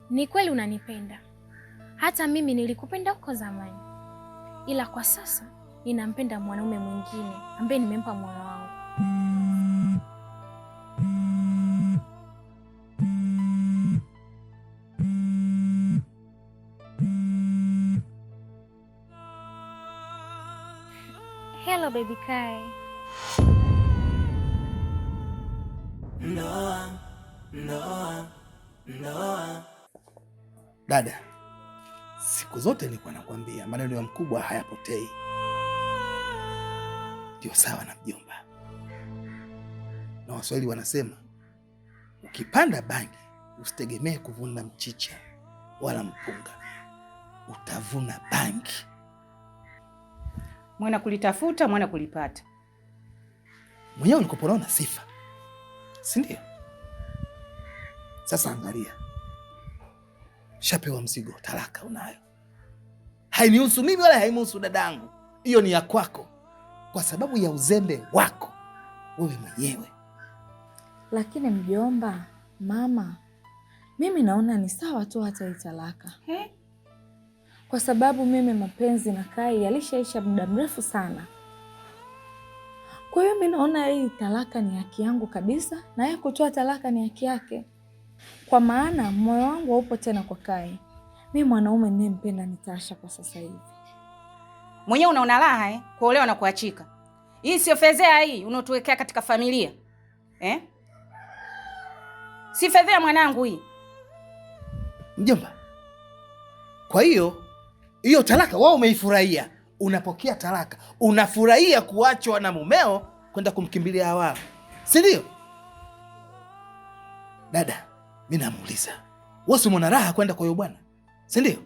Ni kweli unanipenda. Hata mimi nilikupenda huko zamani. Ila kwa sasa ninampenda mwanaume mwingine ambaye nimempa moyo wangu. Hello baby Kai. Dada, siku zote nilikuwa nakwambia maneno ya mkubwa hayapotei. Ndio sawa na mjomba. Na Waswahili wanasema ukipanda bangi usitegemee kuvuna mchicha wala mpunga, utavuna bangi. Mwana kulitafuta, mwana kulipata. Mwenyewe ulikopoona sifa, si ndio? Sasa angalia, shapewa mzigo, talaka unayo. Hainihusu mimi wala haimuhusu dadangu. Hiyo ni ya kwako kwa sababu ya uzembe wako wewe mwenyewe. Lakini mjomba, mama, mimi naona ni sawa tu hata hii talaka. Kwa sababu mimi mapenzi na Kai yalishaisha muda mrefu sana. Kwa hiyo mimi naona hii talaka ni haki yangu kabisa, na yeye kutoa talaka ni haki yake. Kwa maana moyo wangu haupo tena kwa Kai. Mimi mwanaume ninayempenda ni Tasha kwa sasa hivi. Mwenyewe unaona raha kuolewa na kuachika. Hii sio fedhea hii unaotuwekea katika familia. Si fedhea mwanangu hii. Mjomba, kwa hiyo talaka wao umeifurahia. Unapokea talaka, unafurahia kuachwa na mumeo kwenda kumkimbilia Hawa, si ndio? Dada, mimi namuuliza, wewe umeona raha kwenda kwa huyo bwana, si ndio?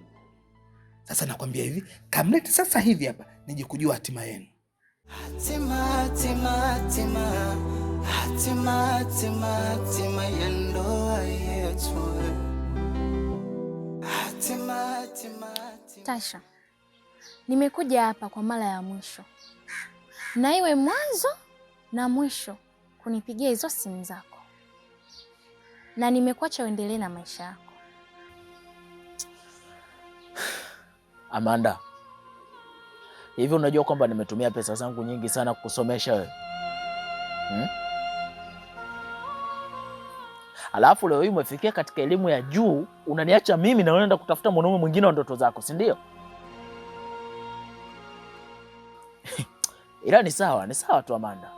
Sasa nakwambia hivi, kamlete sasa hivi hapa nije kujua hatima yenu. Hatima ya ndoa yetu. Tasha, nimekuja hapa kwa mara ya mwisho, na iwe mwanzo na mwisho kunipigia hizo simu zako, na nimekuacha uendelee na maisha yako. Amanda, hivi unajua kwamba nimetumia pesa zangu nyingi sana kukusomesha wewe? Alafu leo hii umefikia katika elimu ya juu, unaniacha mimi na unaenda kutafuta mwanaume mwingine wa ndoto zako, si ndio? Ila ni sawa tu Amanda.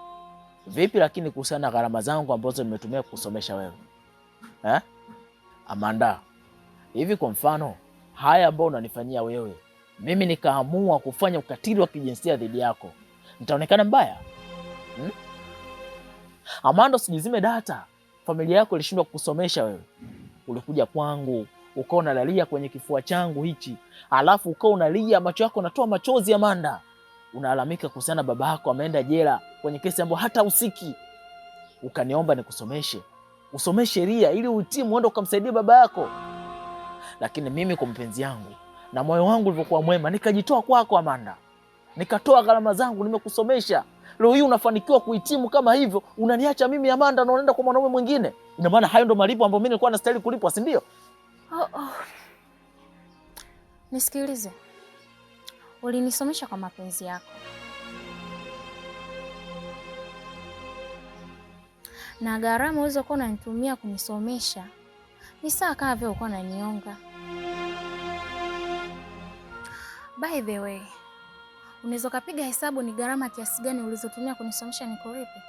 Vipi lakini kuhusiana na gharama zangu ambazo nimetumia kukusomesha wewe? Amanda, hivi kwa mfano haya ambao unanifanyia wewe, mimi nikaamua kufanya ukatili wa kijinsia dhidi yako, nitaonekana mbaya? Amanda, usijizime data. Familia yako ilishindwa kukusomesha wewe. Ulikuja kwangu, ukao unalalia kwenye kifua changu hichi, alafu ukao unalia, macho yako yanatoa machozi. Amanda, unalalamika kuhusiana baba yako ameenda jela kwenye kesi ambayo hata usiki. Ukaniomba nikusomeshe, usomee sheria ili uhitimu uende ukamsaidia baba yako. Lakini mimi kwa mpenzi yangu na moyo wangu ulivyokuwa mwema, nikajitoa kwako Amanda. Nikatoa gharama zangu, nimekusomesha. Leo hii unafanikiwa kuhitimu kama hivyo, unaniacha mimi Amanda na unaenda kwa mwanaume mwingine. Ina maana hayo ndo malipo ambayo mimi nilikuwa nastahili kulipwa, si ndio? Nisikilize. Ulinisomesha kwa mapenzi yako, na gharama ulizokuwa unanitumia kunisomesha ni sawa kama vile ulikuwa unanionga. By the way, unaweza kupiga hesabu ni gharama kiasi gani ulizotumia kunisomesha nikuripe?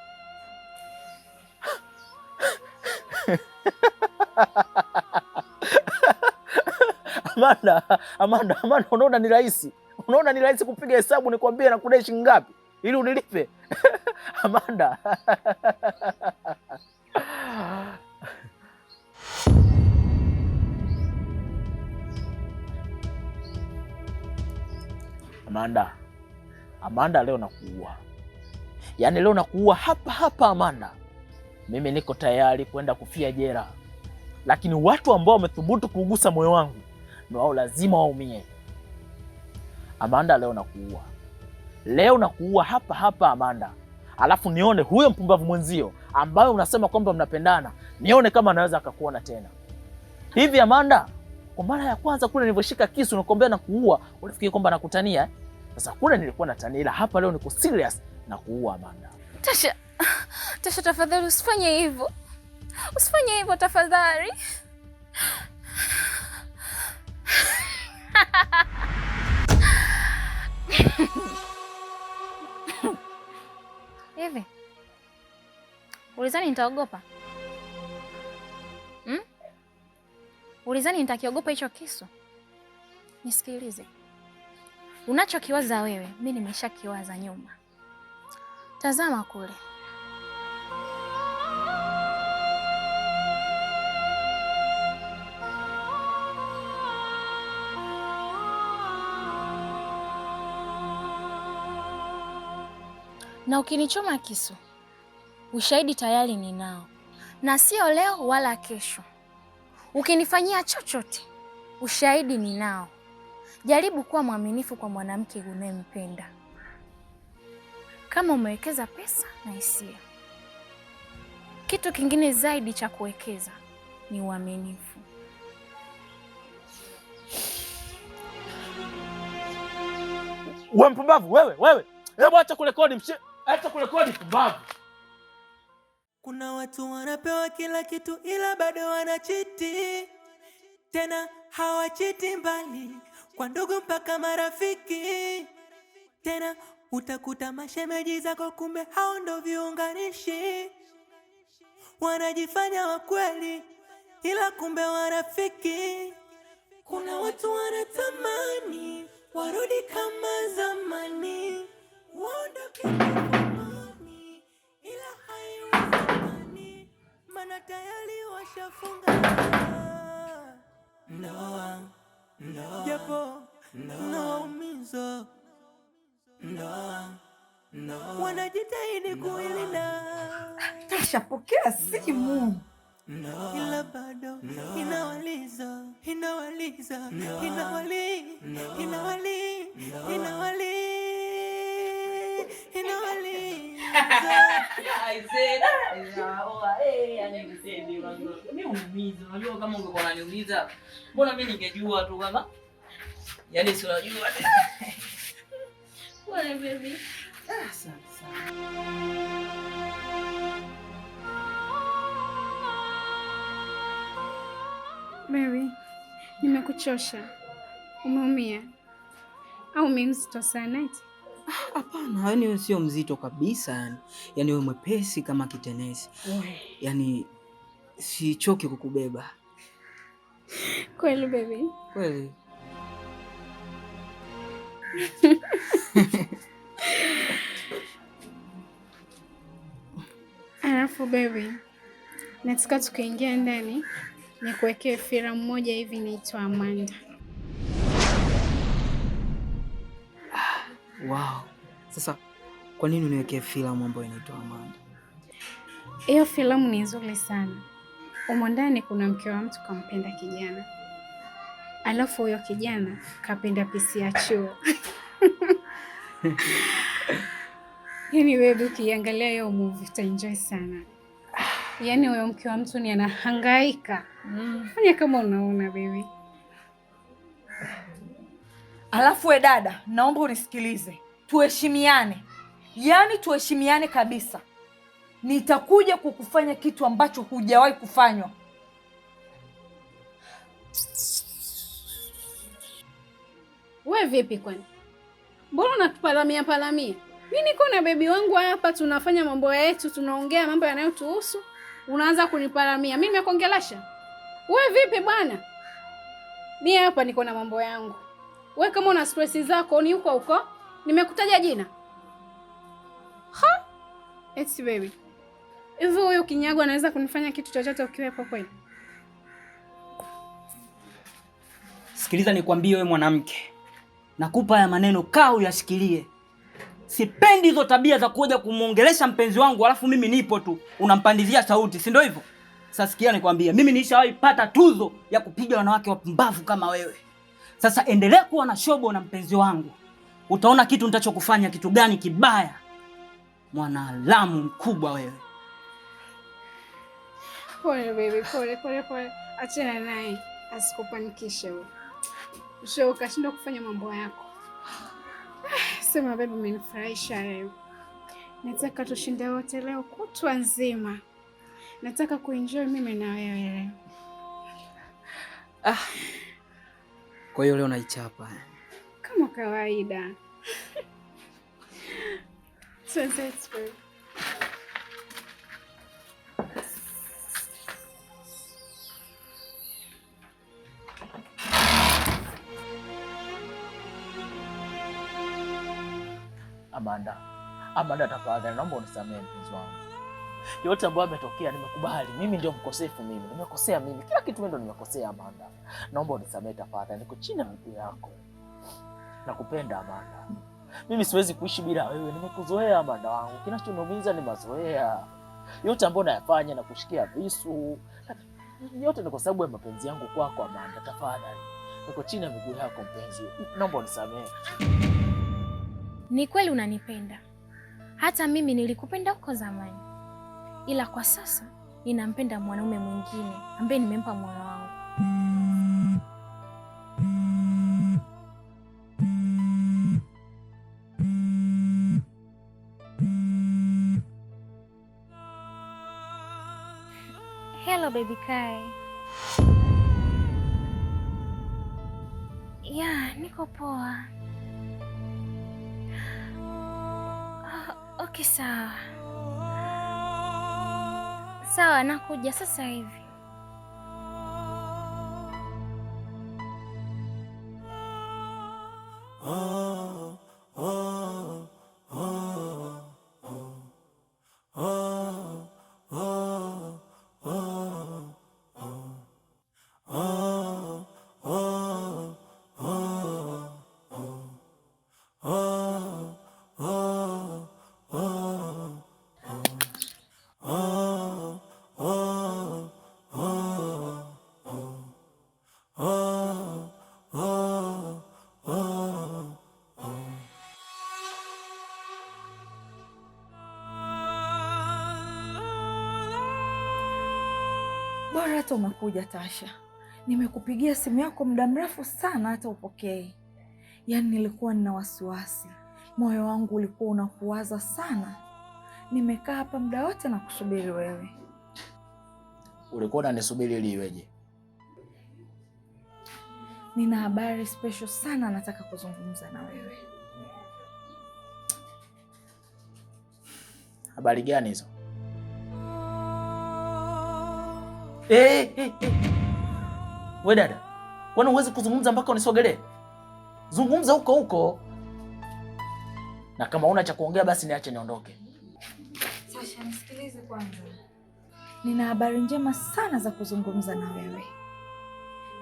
Amanda, unaona ni rahisi? Unaona ni rahisi kupiga hesabu nikwambie na kudai shilingi ngapi ili unilipe? Amanda. Amanda, leo nakuua. Yaani leo nakuua hapa Amanda. Mimi niko tayari kwenda kufia jela, lakini watu ambao wamethubutu kuugusa moyo wangu na wao lazima waumie. Amanda, leo nakuua hapa Amanda. Alafu nione huyo mpumbavu mwenzio ambaye unasema kwamba mnapendana, nione kama anaweza akakuona tena. Hivi Amanda, Kwa mara ya kwanza kule nilivyoshika kisu nakwambia na kuua, ulifikiri kwamba nakutania? Sasa kule nilikuwa natania, ila hapa leo niko serious na kuua Amanda. Tasha tafadhali usifanye hivyo. Usifanye hivyo tafadhali. Hivi ulizani nitaogopa? Ulizani nitakiogopa hicho kisu? Nisikilize, unachokiwaza wewe mimi nimeshakiwaza nyuma. Tazama kule. Na ukinichoma kisu, ushahidi tayari ninao, na sio leo wala kesho. Ukinifanyia chochote, ushahidi ninao. Jaribu kuwa mwaminifu kwa mwanamke unayempenda. Kama umewekeza pesa na hisia, kitu kingine zaidi cha kuwekeza ni uaminifu. Wewe mpumbavu wewe. Hebu acha kurekodi acha kurekodi pumbavu. Kuna watu wanapewa kila kitu ila bado wanachiti. Tena hawachiti mbali, kwa ndugu mpaka marafiki. Tena utakuta mashemeji zako kumbe hao ndo viunganishi. Wanajifanya wa kweli ila kumbe warafiki. Kuna watu wanatamani warudi kama zamani, waondoke zamani, ila haiwezekani, maana tayari washafunga ndoa. Japo naumiza ndoa, wanajitahidi kuilinda. Tasha, pokea simu. Ila bado inawaliza. Unajua kama ungekuwa unaniuliza, mbona mimi ningejua tu kama yaani si unajua. Pole baby. Asante sana. Baby, nimekuchosha. Umeumia au mzito sana eti? Hapana, yani wewe sio mzito kabisa yani. Yaani wewe mwepesi kama kitenesi. Yaani sichoki kukubeba. Kweli baby? Kweli. Alafu baby, nataka tukiingia ndani nikuwekee filamu moja hivi inaitwa Amanda. Wow. Sasa kwa nini uniwekee filamu ambayo inaitwa Amanda? Hiyo filamu ni nzuri sana. Humo ndani kuna mke wa mtu kampenda kijana. Alafu huyo kijana kapenda pisi ya chuo. Yaani baby, ukiangalia hiyo movie utaenjoy sana. Yaani huyo mke wa mtu ni anahangaika. Fanya kama unaona baby. Alafu we dada, naomba unisikilize. Tuheshimiane. Yaani tuheshimiane kabisa. Nitakuja kukufanya kitu ambacho hujawahi kufanywa. We vipi kwani? Mbona unatupalamia palamia? Mimi niko na bebi wangu hapa, tunafanya mambo yetu, tunaongea mambo yanayotuhusu. Unaanza kunipalamia. Mimi nimekuongelesha? We vipi bwana? Mimi hapa niko na mambo yangu. We kama una stress zako ni huko. Nimekutaja jina? Ha? Eti baby. Hivi huyo kinyago anaweza kunifanya kitu chochote ukiwepo kweli? Sikiliza nikwambie wewe mwanamke. Nakupa ya maneno kaa uyashikilie. Sipendi hizo tabia za kuja kumuongelesha mpenzi wangu alafu mimi nipo tu unampandizia sauti, si ndio hivyo? Sasa sikia nikwambie, mimi nilishawahi pata tuzo ya kupiga wanawake wapumbavu kama wewe. Sasa endelea kuwa na shobo na mpenzi wangu. Utaona kitu nitachokufanya kitu gani kibaya. Mwanalamu mkubwa wewe. Pole baby, pole. Achana naye. Asikupanikishe wewe. Usio ukashindwa kufanya mambo yako. Sema baby, umenifurahisha leo. Nataka tushinde wote leo kutwa nzima. Nataka kuenjoy mimi na wewe leo. Kwa hiyo leo naichapa. Kama kawaida. Sunset baby. Amanda, tafadhali naomba unisamehe mpenzi wangu. Yote ambayo yametokea nimekubali. Mimi ndio mkosefu mimi. Nimekosea mimi. Kila kitu mimi ndio nimekosea Amanda. Naomba unisamehe tafadhali. Niko chini ya miguu yako. Nakupenda Amanda. Mimi siwezi kuishi bila wewe. Nimekuzoea Amanda wangu. Kinachoniumiza ni mazoea. Yote ambayo nayafanya na kushikia visu. Yote ni kwa sababu ya mapenzi yangu kwako Amanda. Tafadhali. Niko chini ya miguu yako mpenzi. Naomba unisamehe. Ni kweli unanipenda. Hata mimi nilikupenda huko zamani. Ila kwa sasa ninampenda mwanaume mwingine ambaye nimempa moyo wangu. Hello baby Kai. Ya, niko poa. Okay, sawa. Sawa, nakuja sasa hivi. Bora hata umekuja Tasha. Nimekupigia simu yako muda mrefu sana hata upokei. Yaani nilikuwa nina wasiwasi. Moyo wangu ulikuwa unakuwaza sana. Nimekaa hapa muda wote na kusubiri wewe. Ulikuwa unanisubiri ili iweje? Nina habari special sana nataka kuzungumza na wewe. Habari gani hizo? We dada, kwani huwezi kuzungumza mpaka unisogelee? Zungumza huko huko. Na kama una cha kuongea basi niache niondoke. Sasha, nisikilize kwanza. Nina habari njema sana za kuzungumza na wewe.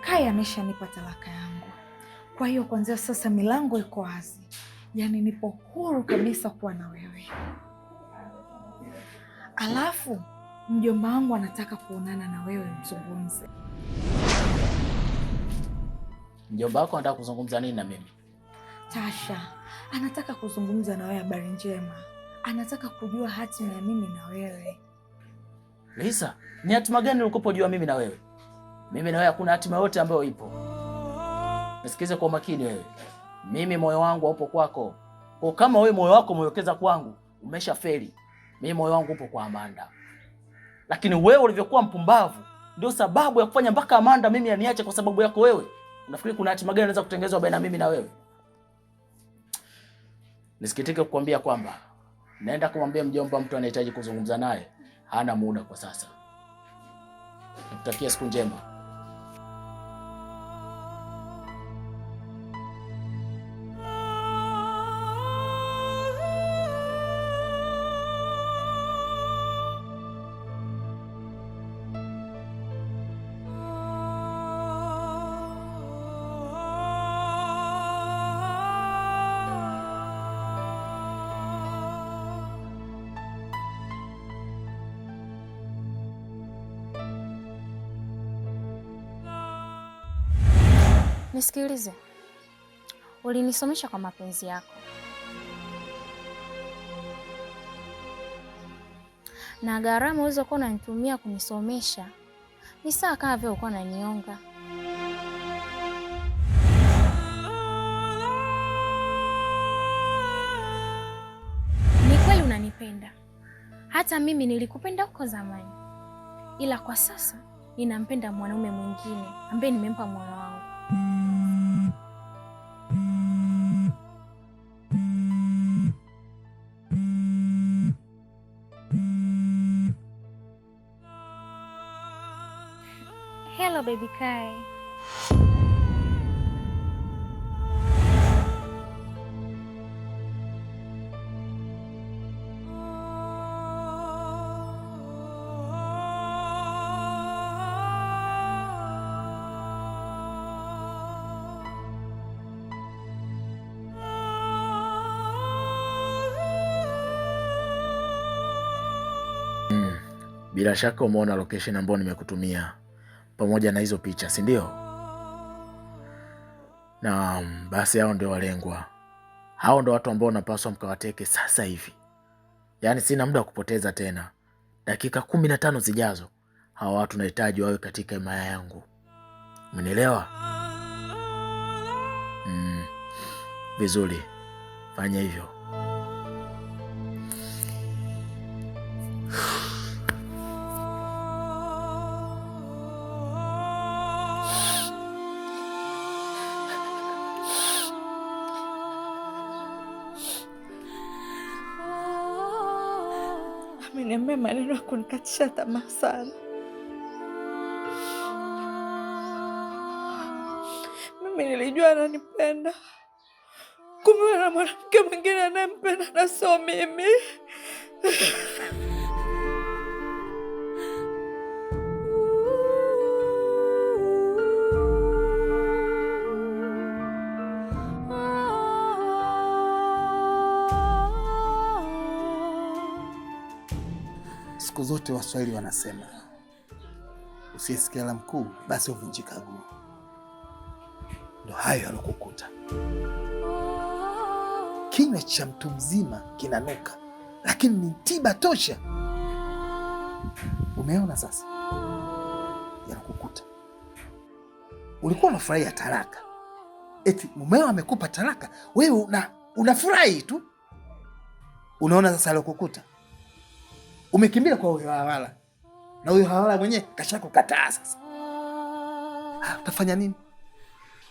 Kai ameshanipa talaka yangu. Kwa hiyo kuanzia sasa milango iko wazi. Yaani nipo huru kabisa kuwa na wewe. Alafu mjomba wangu anataka kuonana na wewe mzungumze. Mjomba wako anataka kuzungumza nini na mimi? Tasha, anataka kuzungumza na wewe habari njema. Anataka kujua hatima ya mimi na wewe. Lisa, ni hatima gani ulikopojua mimi na wewe? Mimi na wewe hakuna hatima yote ambayo ipo. Nisikize kwa makini wewe. Mimi moyo wangu haupo kwako. Kwa kama wewe moyo wako umewekeza kwangu, umeshafeli. Mimi moyo wangu upo kwa Amanda. Lakini wewe ulivyokuwa mpumbavu, ndio sababu ya kufanya mpaka Amanda mimi aniache kwa sababu yako wewe. Unafikiri kuna hatima gani inaweza kutengenezwa baina mimi na wewe? Nisikitike kukwambia kwamba naenda kumwambia mjomba mtu anahitaji kuzungumza naye, hana muda kwa sasa. Nikutakia siku njema. Nisikilize. Ulinisomesha kwa mapenzi yako. Na gharama ulizokuwa unanitumia kunisomesha ni sawa kama vile ulikuwa unanionga. Hata mimi nilikupenda huko zamani, ila kwa sasa ninampenda mwanaume mwingine ambaye nimempa moyo wangu. Hello baby Kai. Bila shaka umeona location ambayo nimekutumia pamoja na hizo picha, si ndio? Na basi hao ndio walengwa. Hao ndio watu ambao napaswa mkawateke sasa hivi. Yaani sina muda wa kupoteza tena. Dakika 15 zijazo hao watu nahitaji wawe katika himaya yangu. Umenielewa? Vizuri. Fanya hivyo. Ameniambia maneno ya kunikatisha tamaa sana. Mimi nilijua ananipenda, kumbe na mwanamke mwingine anayempenda na sio mimi. Siku zote Waswahili wanasema usiyesikia la mkuu basi uvunjika guu. Ndio hayo yalokukuta. Kinywa cha mtu mzima kinanuka, lakini ni tiba tosha. Umeona sasa yalokukuta. Ulikuwa unafurahia talaka, eti mumeo amekupa talaka, wewe unafurahi tu. Unaona sasa yalokukuta. Umekimbia kwa huyo hawala, na huyo hawala mwenyewe kashakukataa sasa. Utafanya nini?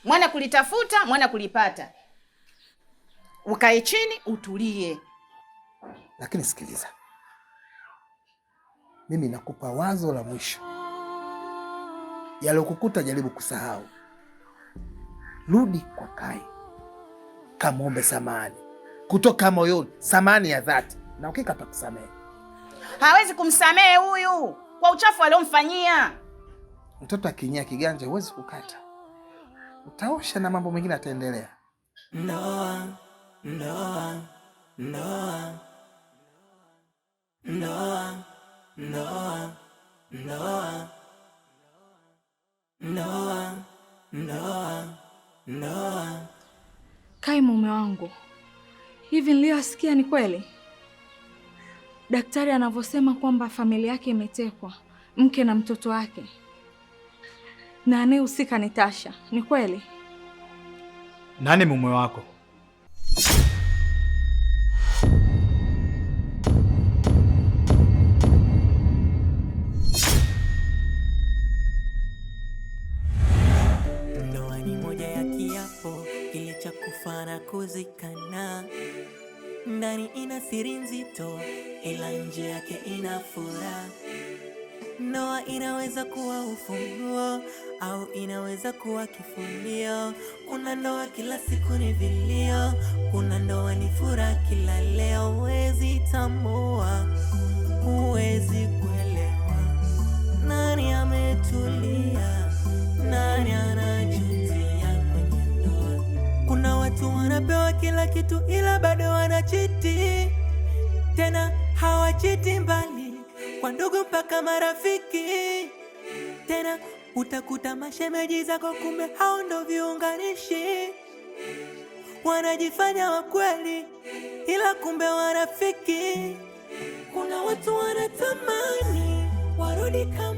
Mwana kulitafuta, mwana kulipata. Ukae chini, utulie. Lakini sikiliza. Mimi nakupa wazo la mwisho. Yalokukuta jaribu kusahau. Rudi kwa Kai. Kamwombe samahani. Kutoka moyoni, samahani ya dhati. Na ukika atakusamehe. Hawezi kumsamehe huyu kwa uchafu aliomfanyia. Mtoto akinyia kiganja huwezi kukata. Utaosha na mambo mengine ataendelea. Ndoa, ndoa, ndoa, ndoa, ndoa, ndoa, ndoa, ndoa, ndoa. Kai, mume wangu, hivi niliyosikia ni kweli? Daktari anavyosema kwamba familia yake imetekwa, mke na mtoto wake, na anayehusika ni Tasha, ni kweli? Nani mume wako? Ndoa ni moja ya kiapo kile cha kufa na kuzikana. Ndani ina siri nzito, ila nje yake ina furaha. Ndoa inaweza kuwa ufunguo au inaweza kuwa kifulio. Kuna ndoa kila siku ni vilio, kuna ndoa ni furaha kila leo. Huwezi tambua, huwezi kuelewa nani ametulia, nani anajutia kwenye ndoa. Kuna watu wanapewa kila kitu ila bado wanachiti, tena hawachiti mbali, kwa ndugu mpaka marafiki. Tena utakuta mashemeji zako kumbe hao ndo viunganishi, wanajifanya wa kweli ila kumbe warafiki. Kuna watu wanatamani warudi kama